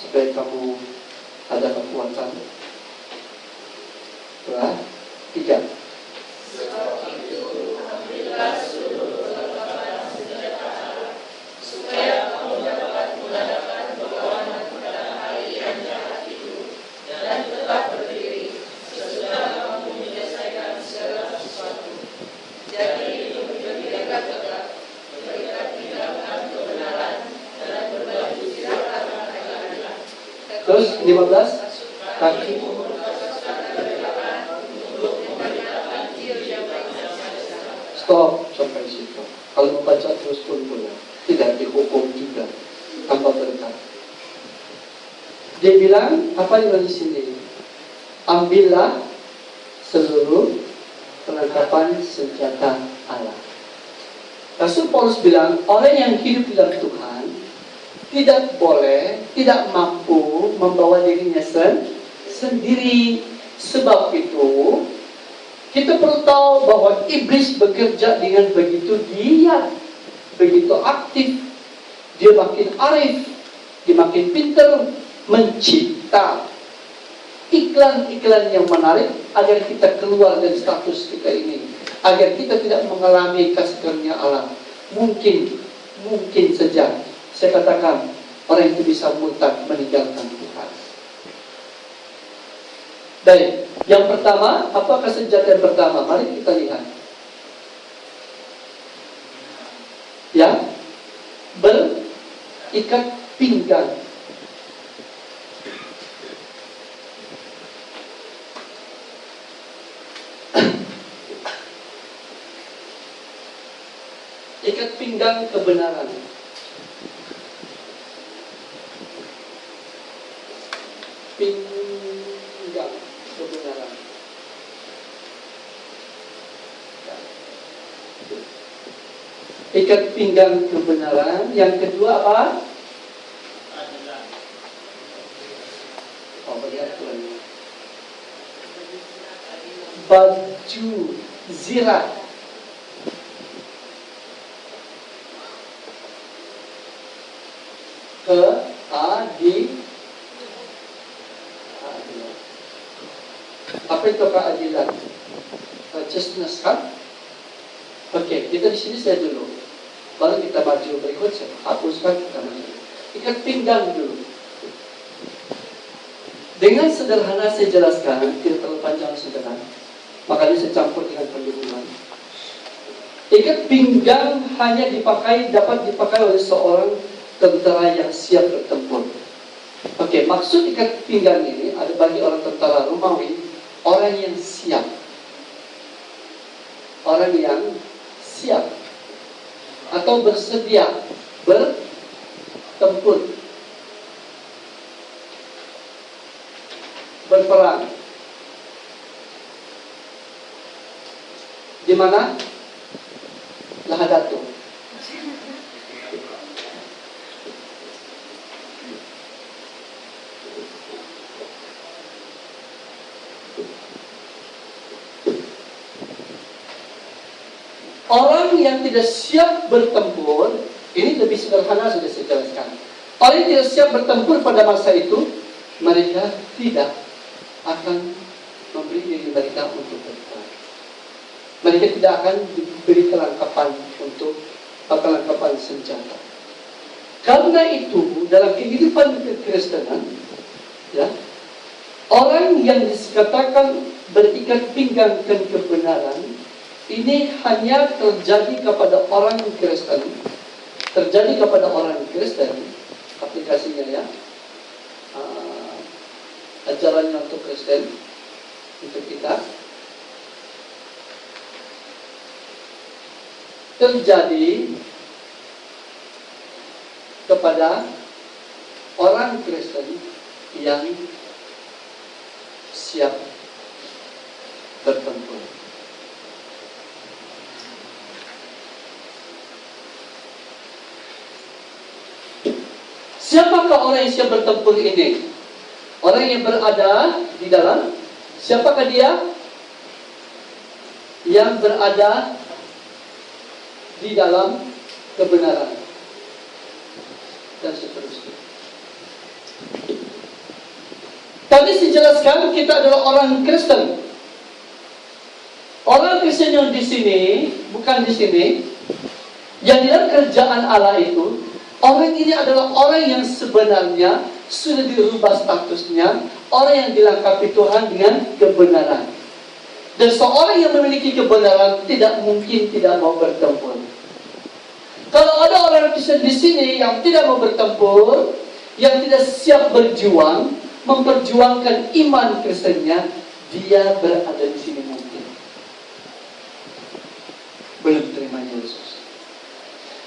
supaya kamu ada kekuatan. 2, 3. Terus 15, kaki. Stop sampai situ. Kalau membaca terus pun boleh, tidak dihukum juga tanpa berkat. Dia bilang apa yang di sini? Ambillah seluruh perlengkapan senjata Allah. Rasul Paulus bilang orang yang hidup di dalam Tuhan tidak boleh, tidak mampu membawa dirinya sendiri. Sebab itu kita perlu tahu bahwa iblis bekerja dengan begitu giat, begitu aktif. Dia makin arif, dia makin pintar mencipta iklan-iklan yang menarik agar kita keluar dari status kita ini, agar kita tidak mengalami kasih karunia Allah. Mungkin saja saya katakan orang itu bisa murtad meninggalkan Tuhan. Baik, yang pertama, apakah senjata yang pertama? Mari kita lihat. Ya, berikat pinggang. Ikat pinggang kebenaran. Pinggang kebenaran. Ikat pinggang kebenaran. Yang kedua apa? Oh, bagaimana? Baju zirat. Keadilan. Apa itu keadilan? Righteousness kan? Oke, kita di sini saya dulu. Baru kita baju berikut saya hapuskan kita baju. Ikat pinggang dulu. Dengan sederhana saya jelaskan, tidak terlalu panjang sederhana. Makanya saya campur dengan penduluman. Ikat pinggang hanya dapat dipakai oleh seorang tentara yang siap bertempur. Oke, maksud ikat pinggang ini ada bagi orang tentara Romawi, orang yang siap. Orang yang siap atau bersedia bertempur, berperang. Di mana? Lahadatul. Orang yang tidak siap bertempur, ini lebih sederhana sudah saya jelaskan. Orang yang tidak siap bertempur pada masa itu, mereka tidak akan memberi diri mereka untuk berperang. Mereka tidak akan diberi kelengkapan untuk kelengkapan senjata. Karena itu dalam kehidupan kekristenan, ya, orang yang dikatakan berikat pinggang dan kebenaran, ini hanya terjadi kepada orang Kristen. Terjadi kepada orang Kristen, aplikasinya ya, ajarannya untuk Kristen, untuk kita. Terjadi kepada orang Kristen yang siap bertempur. Siapakah orang yang siap bertempur ini? Orang yang berada di dalam, siapakah dia? Yang berada di dalam kebenaran dan seterusnya. Tadi dijelaskan kita adalah orang Kristen. Orang Kristen yang di sini, bukan di sini, yang dalam kerjaan Allah itu, orang ini adalah orang yang sebenarnya sudah dirubah statusnya, orang yang dilengkapi Tuhan dengan kebenaran. Dan seorang yang memiliki kebenaran tidak mungkin tidak mau bertempur. Kalau ada orang Kristen di sini yang tidak mau bertempur, yang tidak siap berjuang, memperjuangkan iman Kristennya, dia berada di sini mungkin belum terima Yesus.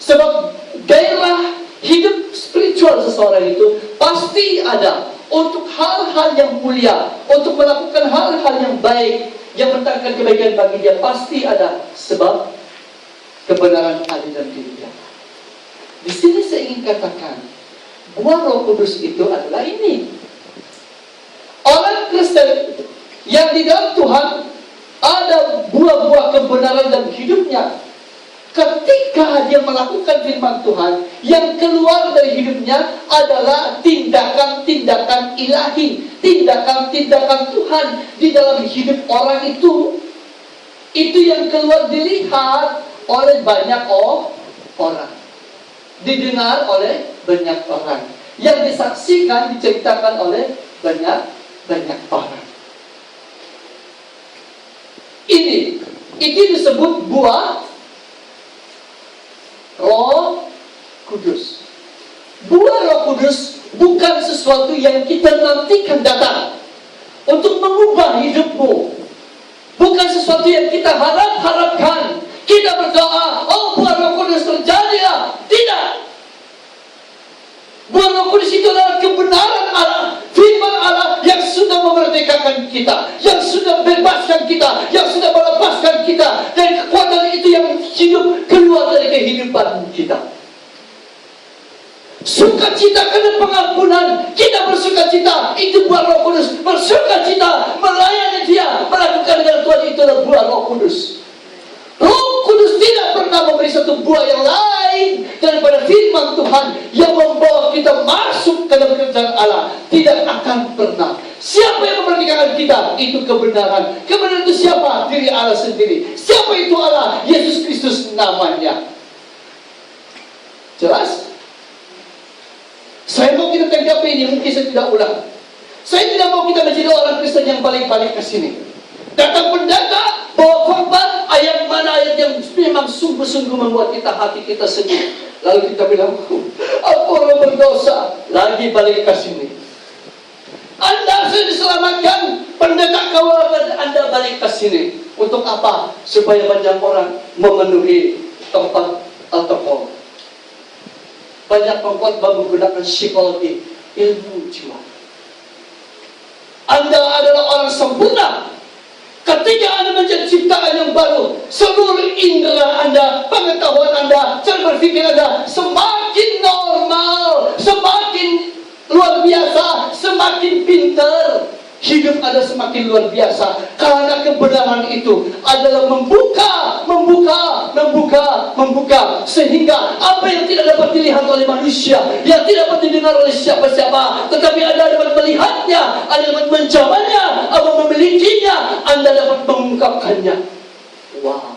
Sebab gairah hidup spiritual seseorang itu pasti ada untuk hal-hal yang mulia, untuk melakukan hal-hal yang baik, yang mendatangkan kebaikan bagi dia, pasti ada. Sebab kebenaran ada dalam diri dia. Di sini saya ingin katakan, buah Roh Kudus itu adalah ini. Orang Kristen yang di dalam Tuhan ada buah-buah kebenaran dalam hidupnya. Ketika dia melakukan firman Tuhan, yang keluar dari hidupnya adalah tindakan-tindakan ilahi, tindakan-tindakan Tuhan di dalam hidup orang itu. Itu yang keluar dilihat oleh banyak orang, didengar oleh banyak orang, yang disaksikan, diceritakan oleh banyak orang. Itu disebut buah Roh Kudus. Buah Roh Kudus bukan sesuatu yang kita nantikan datang untuk mengubah hidupmu. Bukan sesuatu yang kita harapkan. Kita berdoa, oh buah Roh Kudus terjadi ya. Tidak. Buah Roh Kudus itu adalah kebenaran Allah, firman Allah yang sudah memerdekakan kita, yang sudah bebaskan kita, yang sudah melepaskan kita dari kekuatan itu yang hidup keluar dari kehidupan kita. Sukacita karena pengampunan, kita bersukacita, itu buah Roh Kudus. Bersukacita melayani Dia, melakukan dengan Tuhan, itu adalah buah Roh Kudus. Roh Kudus tidak pernah memberi satu buah yang lain daripada firman Tuhan yang membawa kita masuk ke dalam kerjaan Allah. Tidak akan pernah. Siapa yang memerdekakan kita? Itu kebenaran. Kebenaran itu siapa? Diri Allah sendiri. Siapa itu Allah? Yesus Kristus namanya. Jelas? Saya mau kita tanggapi ini, mungkin saya tidak ulang. Saya tidak mau kita menjadi orang Kristen yang balik-balik ke sini. Datang pendeta, bawa khotbah, ayat mana ayat yang memang sungguh-sungguh membuat kita, hati kita sedih. Lalu kita bilang, aku orang berdosa. Lagi balik ke sini. Anda sudah diselamatkan, pendeta kawalan Anda balik ke sini. Untuk apa? Supaya banyak orang memenuhi tempat alkohol. Banyak pengkhotbah menggunakan psikologi, ilmu jiwa. Anda adalah orang sempurna. Ketika Anda menjadi ciptaan yang baru, seluruh indera Anda, pengetahuan Anda, cara berpikir Anda semakin normal, semakin luar biasa, semakin pintar. Hidup Anda semakin luar biasa. Karena kebenaran itu adalah membuka. Sehingga apa yang tidak dapat dilihat oleh manusia, yang tidak dapat didengar oleh siapa-siapa, tetapi Anda dapat melihatnya, Anda dapat menjamanya, Anda memilikinya, Anda dapat mengungkapkannya. Wow.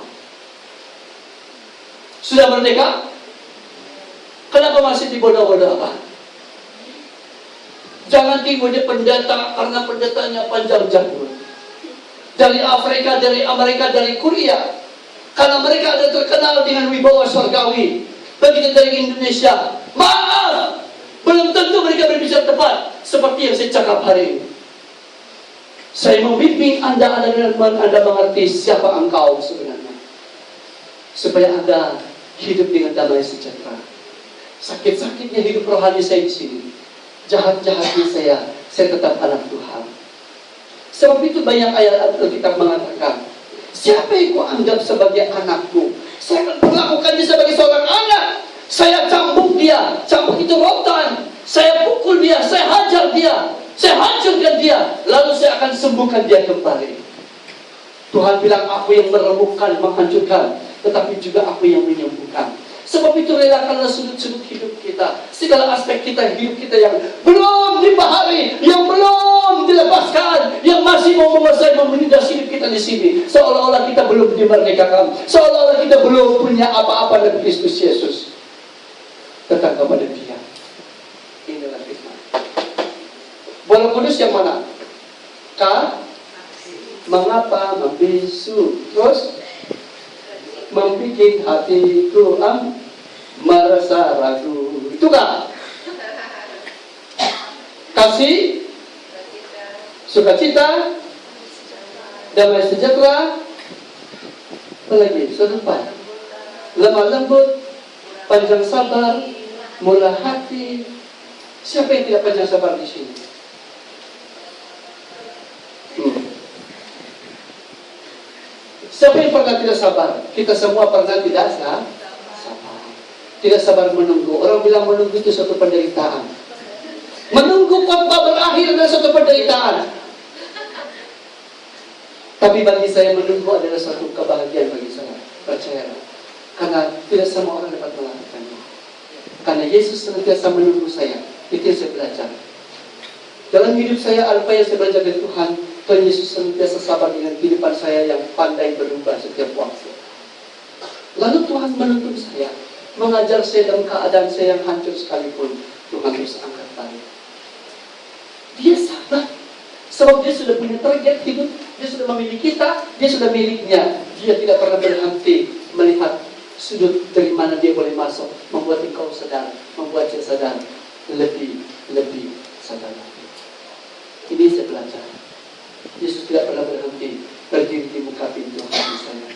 Sudah merdeka? Kenapa masih dibodoh-bodohkan? Jangan timbul dia pendeta karena pendetanya panjang jambul. Dari Afrika, dari Amerika, dari Korea. Karena mereka ada terkenal dengan wibawa surgawi. Begitu dari Indonesia. Maaf, belum tentu mereka berbicara tepat seperti yang saya cakap hari ini. Saya membimbing Anda mengerti siapa engkau sebenarnya. Supaya Anda hidup dengan damai sejahtera. Sakit-sakitnya hidup rohani saya di sini. Jahat-jahatnya saya tetap anak Tuhan. Sebab itu banyak ayat Alkitab mengatakan, siapa yang kau anggap sebagai anakku, saya akan perlakukan dia sebagai seorang anak. Saya cambuk dia, cambuk itu rotan. Saya pukul dia, saya hajar dia, saya hancurkan dia, lalu saya akan sembuhkan dia kembali. Tuhan bilang, aku yang meremukkan, menghancurkan, tetapi juga aku yang menyembuhkan. Sebab itu relakanlah sudut-sudut hidup kita, segala aspek kita, hidup kita yang belum dibahari, yang belum dilepaskan, yang masih mau menguasai, menindas hidup kita di sini. Seolah-olah kita belum dimerdekakan, seolah-olah kita belum punya apa-apa dari Kristus Yesus. Datang kepada Dia. Inilah firman. Bola kudus yang mana? K. Mengapa membisu? Terus membikin hatiku merasa ragu. Itu kah? Kasih, sukacita, damai sejahtera, apalagi serupa, lemah lembut, panjang sabar, murah hati. Siapa yang tidak panjang sabar di sini? Siapa yang pernah tidak sabar? Kita semua pernah tidak sabar. Tidak sabar menunggu. Orang bilang menunggu itu suatu penderitaan. Menunggu khotbah berakhir adalah suatu penderitaan. Tapi bagi saya menunggu adalah suatu kebahagiaan bagi saya. Percayalah. Karena tidak semua orang dapat melakukannya. Karena Yesus senantiasa menunggu saya. Itu yang saya belajar. Dalam hidup saya, apa yang saya belajar dari Tuhan, Tuhan Yesus senantiasa sabar dengan kehidupan saya yang pandai berubah setiap waktu. Lalu Tuhan menuntun saya, mengajar saya dalam keadaan saya yang hancur sekalipun. Tuhan terus angkat balik. Dia sabar. Sebab dia sudah punya target hidup. Dia sudah memilih kita. Dia sudah miliknya. Dia tidak pernah berhenti melihat sudut dari mana dia boleh masuk. Membuat engkau sadar. Membuat saya sadar. Lebih sadar lagi. Ini saya belajar. Yesus tidak pernah berhenti berdiri di muka pintu hati saya.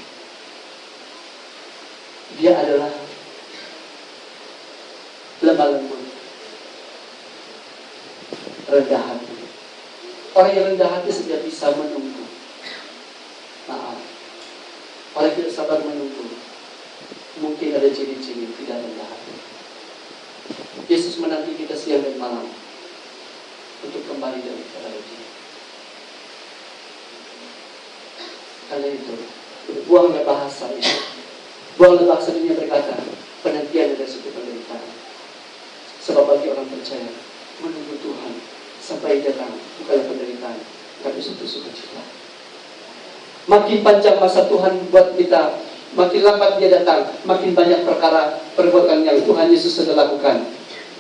Dia adalah lemah lembut, rendah hati. Orang yang rendah hati sudah bisa menunggu. Maaf, orang yang tidak sabar menunggu, mungkin ada ciri-ciri tidak rendah hati. Yesus menanti kita siang dan malam untuk kembali dari kepada Dia. Karena itu, buanglah bahasa itu. Buanglah bahasa dunia berkata, penantian adalah suatu penderitaan. Sebab bagi orang percaya, menunggu Tuhan sampai datang bukanlah penderitaan, tapi suatu sukacita. Makin panjang masa Tuhan buat kita, makin lambat Dia datang, makin banyak perbuatan yang Tuhan Yesus sudah lakukan.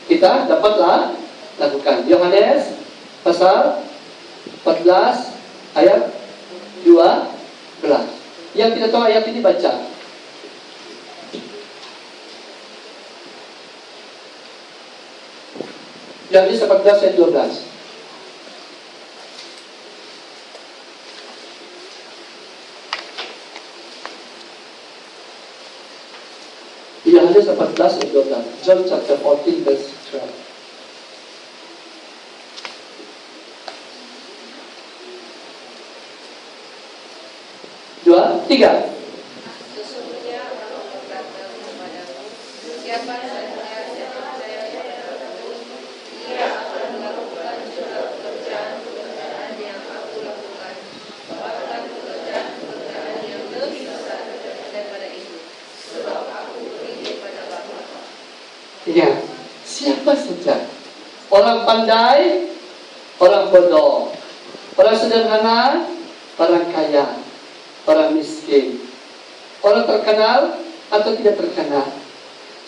Kita dapatlah lakukan. Yohanes pasal 14 ayat 12. Yang tidak tahu ayat ini baca. Yohanes 14 ayat 12. Yohanes 14 ayat 12. John chapter 14 verse 12. 2, 3. Sesungguhnya aku berkata kepadamu, siapa saja yang percaya kepadaku, ia akan melakukan juga pekerjaan-pekerjaan yang aku lakukan, bahkan pekerjaan-pekerjaan yang lebih besar daripada itu, sebab aku pergi kepada Bapa. Ya, siapa saja, orang pandai, orang bodoh, orang sederhana, orang kaya, orang miskin, orang terkenal atau tidak terkenal,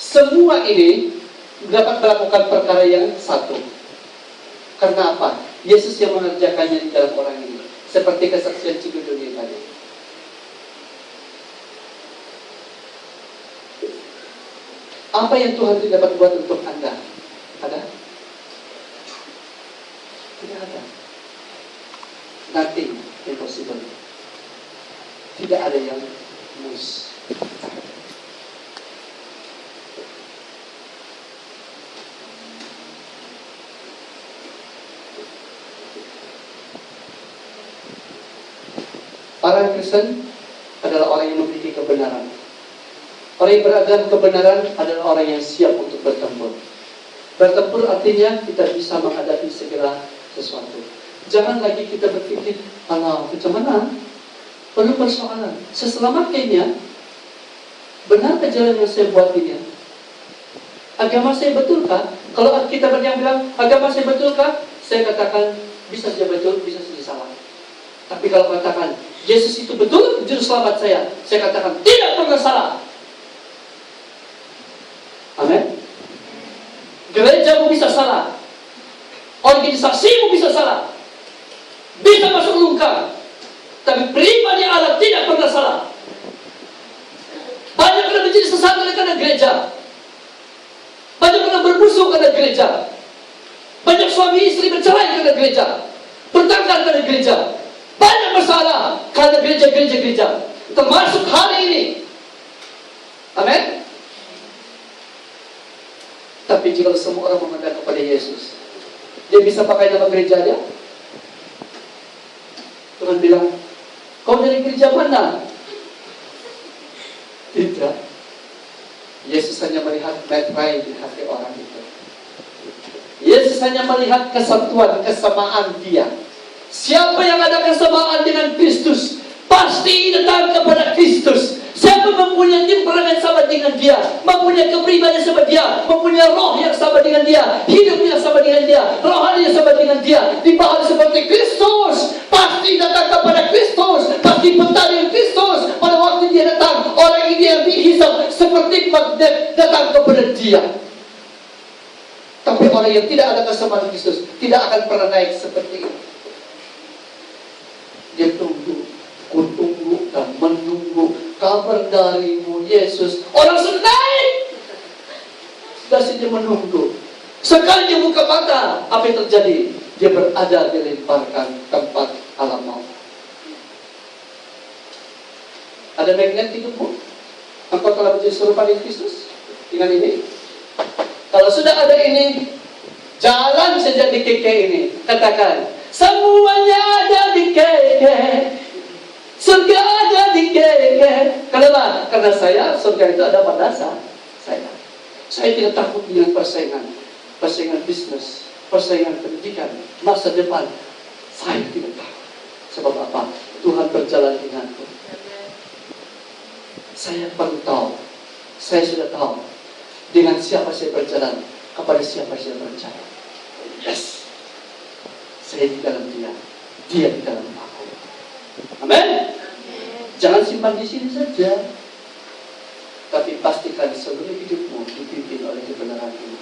semua ini dapat melakukan perkara yang satu. Karena apa? Yesus yang mengerjakannya di dalam orang ini. Seperti kesaksian Cikiduni tadi. Apa yang Tuhan tidak dapat buat untuk Anda? Ada? Tidak ada. Nothing impossible. Tidak ada yang mustahil. Orang Kristen adalah orang yang memiliki kebenaran. Orang yang beragama kebenaran adalah orang yang siap untuk bertempur. Bertempur artinya kita bisa menghadapi segala sesuatu. Jangan lagi kita berpikir, alah, macam mana? Perlu persoalan. Saya selamatkannya. Benarkah jalan yang saya buat ini? Agama saya betulkah? Kalau kita yang bilang, agama saya betulkah? Saya katakan, Bisa saja betul, bisa saja salah. Tapi kalau katakan, Yesus itu betul juru selamat saya katakan tidak pernah salah. Amin. Gerejamu bisa salah, organisasimu bisa salah, bisa masuk lungkar, tapi pribadi Allah tidak pernah salah. Banyak pernah menjadi sesat karena gereja, banyak pernah berbusuk karena gereja, banyak suami istri bercerai karena gereja, bertengkar karena gereja. Banyak masalah karena gereja, termasuk hari ini. Amin. Tapi jika semua orang memandang kepada Yesus, dia bisa pakai nama gereja dia. Tuhan bilang, kau dari gereja mana? Tidak. Yesus hanya melihat baik-baik di hati orang itu. Yesus hanya melihat kesatuan, kesamaan dia. Siapa yang ada kesamaan dengan Kristus, pasti datang kepada Kristus. Siapa mempunyai temperamen sama dengan dia, mempunyai kepribadian sama dia, mempunyai roh yang sama dengan dia, hidup yang sama dengan dia, rohani yang sama dengan dia, dibahas seperti Kristus, pasti datang kepada Kristus, pasti bentar dengan Kristus. Pada waktu dia datang, orang ini yang dihisap seperti magnet datang kepada dia. Tapi orang yang tidak ada kesamaan Kristus tidak akan pernah naik seperti itu. Dia tunggu, kutunggu dan menunggu kabar darimu Yesus. Orang sudah naik, sudah dia menunggu. Sekali dia buka mata, apa yang terjadi? Dia berada dilemparkan tempat alam maut. Ada magnet hidupmu? Engkau telah menjadi serupa dengan Kristus dengan ini. Kalau sudah ada ini, jalan saja di KK ini. Katakan, semuanya ada di KK, surga ada di KK. Kenapa? Karena surga itu ada pada saya. Saya tidak takut dengan persaingan bisnis, persaingan pendidikan, masa depan. Saya tidak takut. Sebab apa? Tuhan berjalan denganku. Saya perlu tahu. Saya sudah tahu dengan siapa saya berjalan, kepada siapa saya berjalan. Yes. Saya di dalam dia di dalam aku. Amin. Jangan simpan di sini saja, tapi pastikan seluruh hidupmu dipimpin oleh kebenaran ini.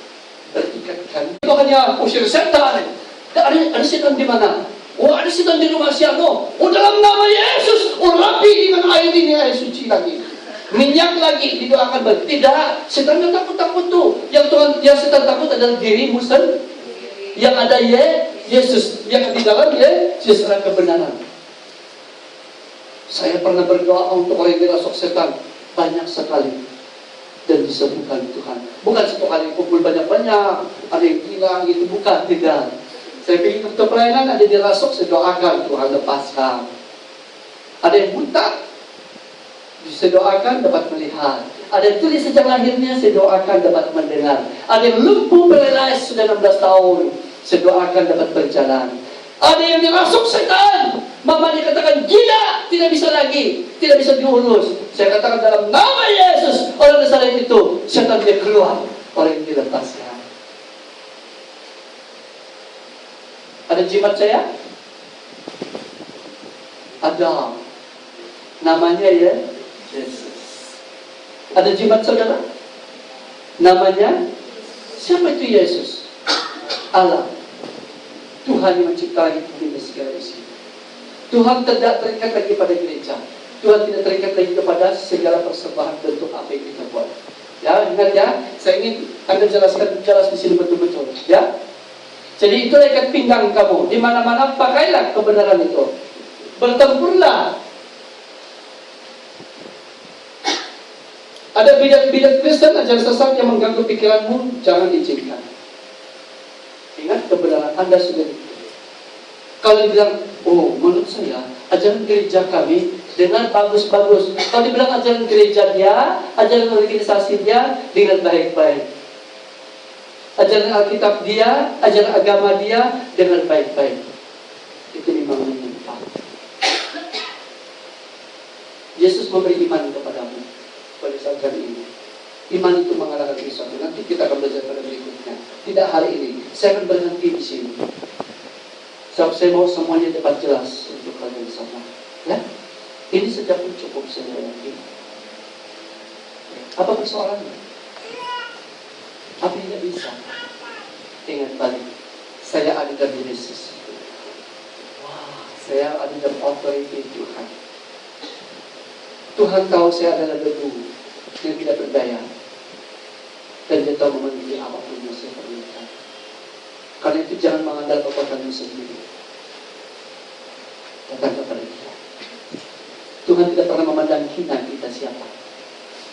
Berikatkan. Itu hanya usir setan. Ada setan di mana? Oh, ada setan di rumah siapa? Oh, dalam nama Yesus. Oh, rapi dengan air ini, air suci lagi. Minyak lagi didoakan. Tidak, setan yang takut tuh. Yang setan takut adalah dirimu sendiri. Yang ada Yesus, yang di dalam Yesus adalah kebenaran. Saya pernah berdoa untuk orang yang dirasuk setan banyak sekali dan disembuhkan Tuhan. Bukan satu kali kumpul banyak-banyak, ada yang hilang gitu, bukan, tidak. Saya pergi ke pelayanan, ada yang dirasuk, saya doakan Tuhan lepaskan. Ada yang buta, saya doakan dapat melihat. Ada yang tuli sejak lahirnya, saya doakan dapat mendengar. Ada yang lumpuh paralysis sudah 16 tahun, saya doakan dapat berjalan. Ada yang dirasuk setan, mamanya katakan gila, tidak bisa lagi, tidak bisa diurus. Saya katakan dalam nama Yesus, orang Nazaret itu, setan dia keluar, orang yang dilepaskan. Ada jimat saya? Ada. Namanya Yesus. Ada jimat saudara? Namanya siapa itu Yesus? Allah. Tuhan yang mencipta langit bumi dan segala isi. Tuhan tidak terikat lagi pada gereja. Tuhan tidak terikat lagi kepada segala persembahan bentuk apa yang kita buat. Ya, ingat ya. Saya ingin Anda jelaskan jelas di sini betul-betul. Ya. Jadi itu ikat pinggang kamu. Di mana-mana pakailah kebenaran itu. Bertempurlah. Ada bidat-bidat Kristen, ajaran sesat yang mengganggu pikiranmu, jangan izinkan. Ingat kebenaran Anda sudah. Kalau dibilang, oh menurut saya ajaran gereja kami dengan bagus-bagus. Kalau dibilang ajaran gereja dia, ajaran organisasi dia dengan baik-baik. Ajaran Alkitab dia, ajaran agama dia dengan baik-baik. Itu memang menyimpang. Yesus memberi iman kepadamu pada saat hari ini. Iman itu mengalahkan sesuatu. Nanti kita akan belajar pada berikutnya. Tidak hari ini. Saya akan berhenti di sini. Sebab saya mau semuanya dapat jelas untuk kalian semua. Ya, ini saja pun cukup saya yakin. Apa persoalannya? Apa tidak bisa? Ingat balik, saya ada dalam Yesus. Wah, saya ada dalam otoriti Tuhan. Tuhan tahu saya adalah debu yang tidak berdaya, dan Dia tahu memenuhi apapun yang saya perlukan. Karena itu jangan mengandalkan kekuatanmu sendiri. Datang kepada Dia. Tuhan tidak pernah memandang hina kita siapa.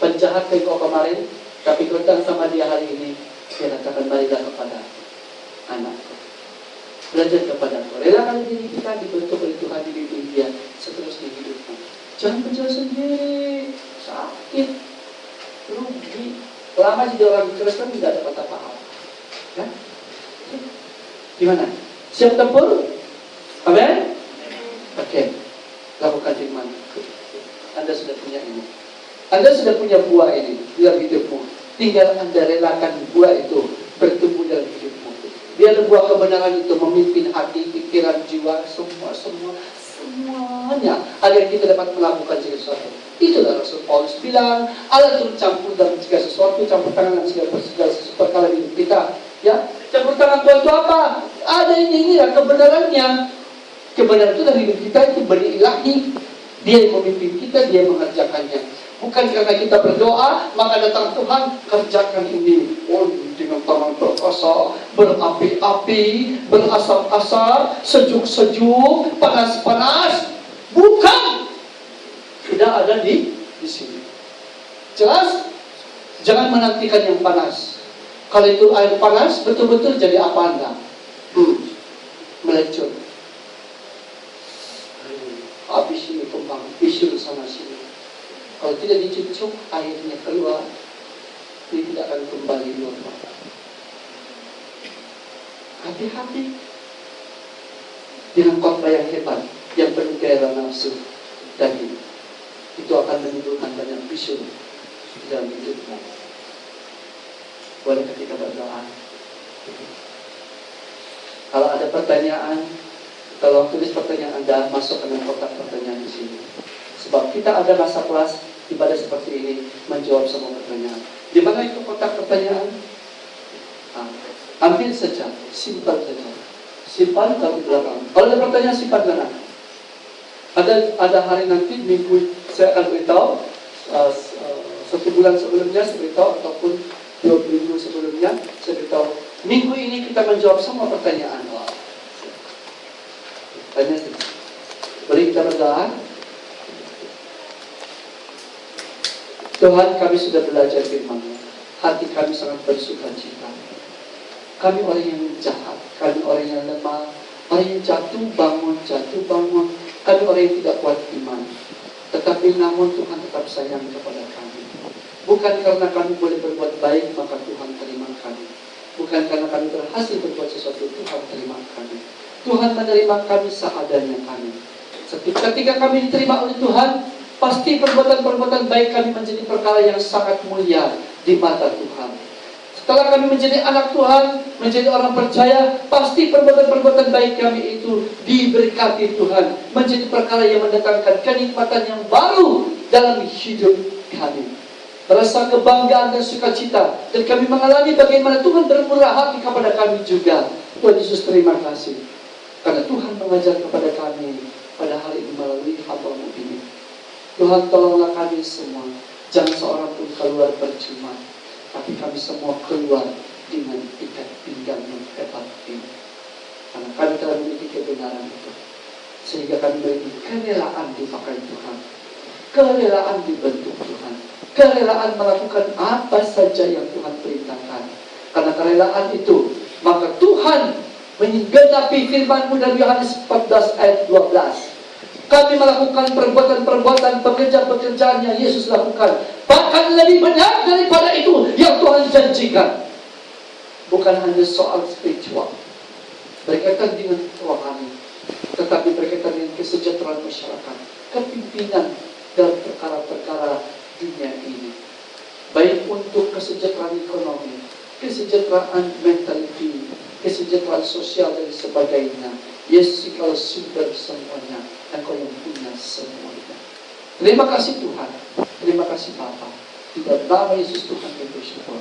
Penjahat kayak kau kemarin, tapi kau datang sama Dia hari ini, Dia katakan marilah kepada anakku. Belajar kepadaku. Relakan diri kita dibentuk oleh Tuhan, dibimbing Dia seterusnya hidupmu. Jangan kerja sendiri, sakit, rugi. Lama jadi orang Kristen tidak dapat apa-apa. Ya? Gimana? Siap tempur? Amin? Oke. Lakukan firman. Anda sudah punya ini. Anda sudah punya buah ini dalam hidupmu. Tinggal Anda relakan buah itu bertumbuh dalam hidupmu. Biar buah kebenaran itu memimpin hati, pikiran, jiwa, semuanya agar kita dapat melakukan segala sesuatu. Itulah Rasul Paulus bilang, Allah turut campur dalam segala sesuatu, campur tangan dalam segala perkara hidup kita. Ya, campur tangan Tuhan itu apa? Ada inilah kebenarannya. Kebenaran itu dari hidup kita itu benih ilahi. Dia yang memimpin kita, Dia yang mengerjakannya. Bukan karena kita berdoa, maka datang Tuhan, kerjakan ini. Oh, dengan tangan perkasa, berapi-api, berasap-asap, sejuk-sejuk, panas-panas. Bukan. Tidak ada di sini. Jelas? Jangan menantikan yang panas. Kalau itu air panas, betul-betul jadi apa Anda? Melecur. Habis ini kembang, isu sana sini. Kalau tidak dicucuk, airnya keluar, dia tidak akan kembali normal. Hati-hati dengan khotbah yang hebat, yang penuh gairah nafsu daging. Itu akan menimbulkan banyak bisu dalam hidupmu. Bolehkah kita berdoa? Kalau ada pertanyaan, tolong tulis pertanyaan Anda, masuk ke dalam kotak pertanyaan di sini. Sebab kita ada masa kelas ibadah seperti ini menjawab semua pertanyaan. Di mana itu kotak pertanyaan? Ambil saja, simpan saja. Simpan taruh di belakang. Kalau ada pertanyaan simpan mana? Ada hari nanti minggu saya akan beritahu 1 bulan sebelumnya saya beritahu ataupun 2 minggu sebelumnya saya beritahu. Minggu ini kita menjawab semua pertanyaan. Tanya. Beri kita berdoa. Tuhan, kami sudah belajar firman-Mu. Hati kami sangat bersuka cita. Kami orang yang jahat, kami orang yang lemah, orang yang jatuh bangun. Kami orang yang tidak kuat iman. Tetapi namun Tuhan tetap sayang kepada kami. Bukan karena kami boleh berbuat baik, maka Tuhan terima kami. Bukan karena kami berhasil berbuat sesuatu, Tuhan terima kami. Tuhan menerima kami seadanya kami. Ketika kami diterima oleh Tuhan, pasti perbuatan-perbuatan baik kami menjadi perkara yang sangat mulia di mata Tuhan. Setelah kami menjadi anak Tuhan, menjadi orang percaya, pasti perbuatan-perbuatan baik kami itu diberkati Tuhan, menjadi perkara yang mendatangkan kenikmatan yang baru dalam hidup kami. Rasa kebanggaan dan sukacita, dan kami mengalami bagaimana Tuhan bermurah hati kepada kami juga. Tuhan Yesus, terima kasih karena Tuhan mengajar kepada kami pada hari ini melalui hamba-Mu ini. Tuhan, tolonglah kami semua, jangan seorang pun keluar percuma, tapi kami semua keluar dengan ikat pinggang yang hebat ini. Karena kami telah memiliki kebenaran itu, sehingga kami memiliki kerelaan dipakai Tuhan, kerelaan dibentuk Tuhan, kerelaan melakukan apa saja yang Tuhan perintahkan. Karena kerelaan itu, maka Tuhan menggenapi firman-Mu dari Yohanes 14 ayat 12. Kami melakukan perbuatan-perbuatan, pekerjaan-pekerjaan yang Yesus lakukan. Bahkan lebih banyak daripada itu yang Tuhan janjikan. Bukan hanya soal spiritual, berkaitan dengan rohani, tetapi berkaitan dengan kesejahteraan masyarakat, kepimpinan dalam perkara-perkara dunia ini. Baik untuk kesejahteraan ekonomi, kesejahteraan mentality, kesejahteraan sosial dan sebagainya. Yesus, Engkau sumber semuanya. Engkau yang punya semuanya. Terima kasih Tuhan. Terima kasih Bapa. Di dalam nama Yesus Tuhan kami bersyukur.